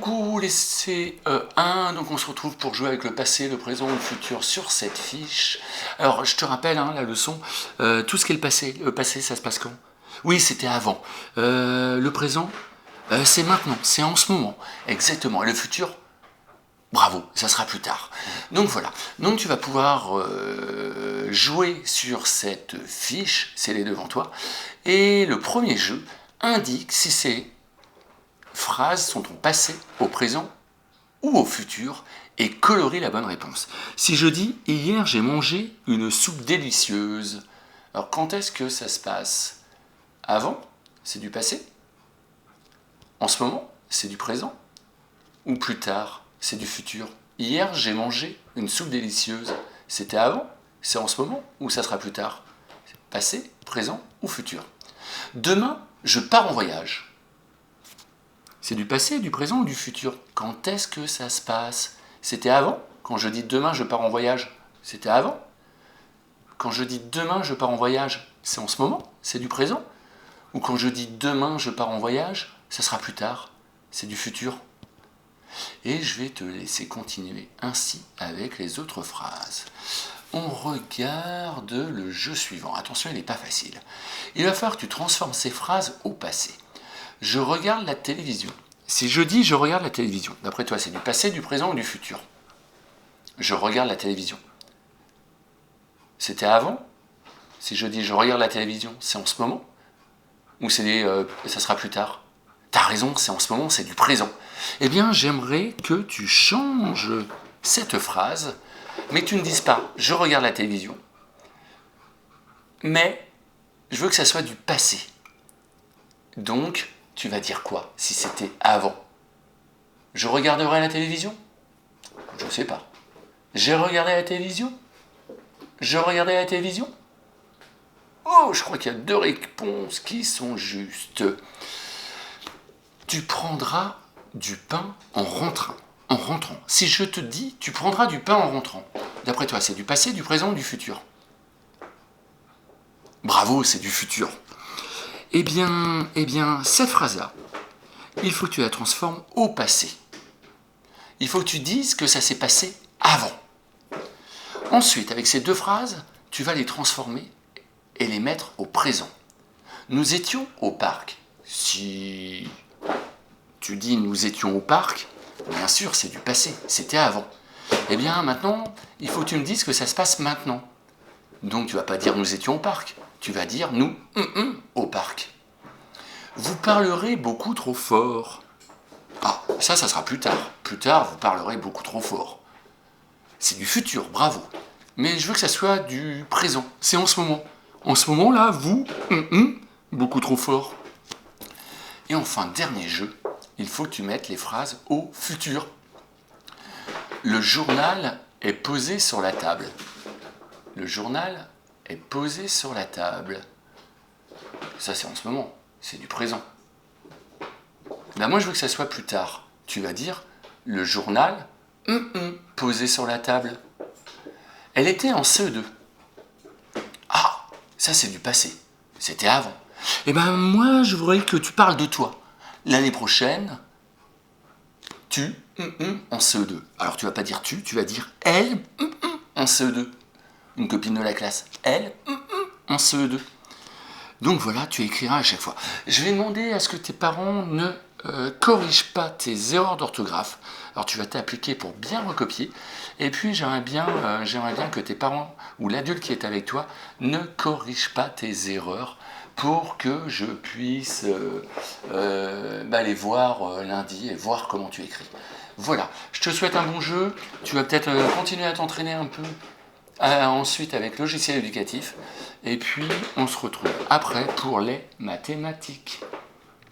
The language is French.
coucou les C1, donc on se retrouve pour jouer avec le passé, le présent, le futur sur cette fiche. Alors je te rappelle la leçon, tout ce qui est le passé ça se passe quand? Oui, c'était avant. Le présent, c'est maintenant, c'est en ce moment, exactement. Et le futur, bravo, ça sera plus tard. Donc voilà, donc tu vas pouvoir jouer sur cette fiche, c'est les devant toi, et le premier jeu indique si ces phrases sont au passé, au présent ou au futur, et colorie la bonne réponse. Si je dis « Hier, j'ai mangé une soupe délicieuse », alors quand est-ce que ça se passe? Avant, c'est du passé. En ce moment, c'est du présent. Ou plus tard, c'est du futur. Hier, j'ai mangé une soupe délicieuse. C'était avant, c'est en ce moment, ou ça sera plus tard? Passé, présent ou futur. Demain, je pars en voyage. C'est du passé, du présent ou du futur? Quand est-ce que ça se passe? C'était avant? Quand je dis demain je pars en voyage, c'était avant? Quand je dis demain je pars en voyage, c'est en ce moment? C'est du présent? Ou quand je dis demain je pars en voyage, ça sera plus tard? C'est du futur? Et je vais te laisser continuer ainsi avec les autres phrases. On regarde le jeu suivant. Attention, il n'est pas facile. Il va falloir que tu transformes ces phrases au passé. Je regarde la télévision. Si je dis je regarde la télévision, d'après toi, c'est du passé, du présent ou du futur? Je regarde la télévision. C'était avant? Si je dis je regarde la télévision, c'est en ce moment? Ou ça sera plus tard? T'as raison, c'est en ce moment, c'est du présent. Eh bien, j'aimerais que tu changes cette phrase, mais que tu ne dises pas je regarde la télévision, mais je veux que ça soit du passé. Donc, tu vas dire quoi si c'était avant? Je regarderai la télévision? Je ne sais pas. J'ai regardé la télévision? Je regardais la télévision? Oh, je crois qu'il y a deux réponses qui sont justes. Tu prendras du pain en rentrant. Si je te dis tu prendras du pain en rentrant, d'après toi, c'est du passé, du présent ou du futur? Bravo, c'est du futur. Eh bien, cette phrase-là, il faut que tu la transformes au passé. Il faut que tu dises que ça s'est passé avant. Ensuite, avec ces deux phrases, tu vas les transformer et les mettre au présent. Nous étions au parc. Si tu dis nous étions au parc, bien sûr, c'est du passé, c'était avant. Eh bien, maintenant, il faut que tu me dises que ça se passe maintenant. Donc, tu ne vas pas dire nous étions au parc, tu vas dire nous au parc. Vous parlerez beaucoup trop fort. Ah, ça sera plus tard. Plus tard, vous parlerez beaucoup trop fort. C'est du futur, bravo. Mais je veux que ça soit du présent. C'est en ce moment. En ce moment, là, vous, beaucoup trop fort. Et enfin, dernier jeu, il faut que tu mettes les phrases au futur. Le journal est posé sur la table. Le journal est posé sur la table. Ça, c'est en ce moment. C'est du présent. Ben moi, je veux que ça soit plus tard. Tu vas dire, le journal, posé sur la table. Elle était en CE2. Ah, ça c'est du passé. C'était avant. Eh ben moi, je voudrais que tu parles de toi. L'année prochaine, tu, en CE2. Alors tu vas pas dire tu vas dire elle, en CE2. Une copine de la classe. Elle, en CE2. Donc voilà, tu écriras à chaque fois. Je vais demander à ce que tes parents ne corrigent pas tes erreurs d'orthographe. Alors tu vas t'appliquer pour bien recopier. Et puis j'aimerais bien que tes parents ou l'adulte qui est avec toi ne corrige pas tes erreurs pour que je puisse les voir lundi et voir comment tu écris. Voilà, je te souhaite un bon jeu. Tu vas peut-être continuer à t'entraîner un peu ensuite avec logiciel éducatif. Et puis on se retrouve après pour les mathématiques.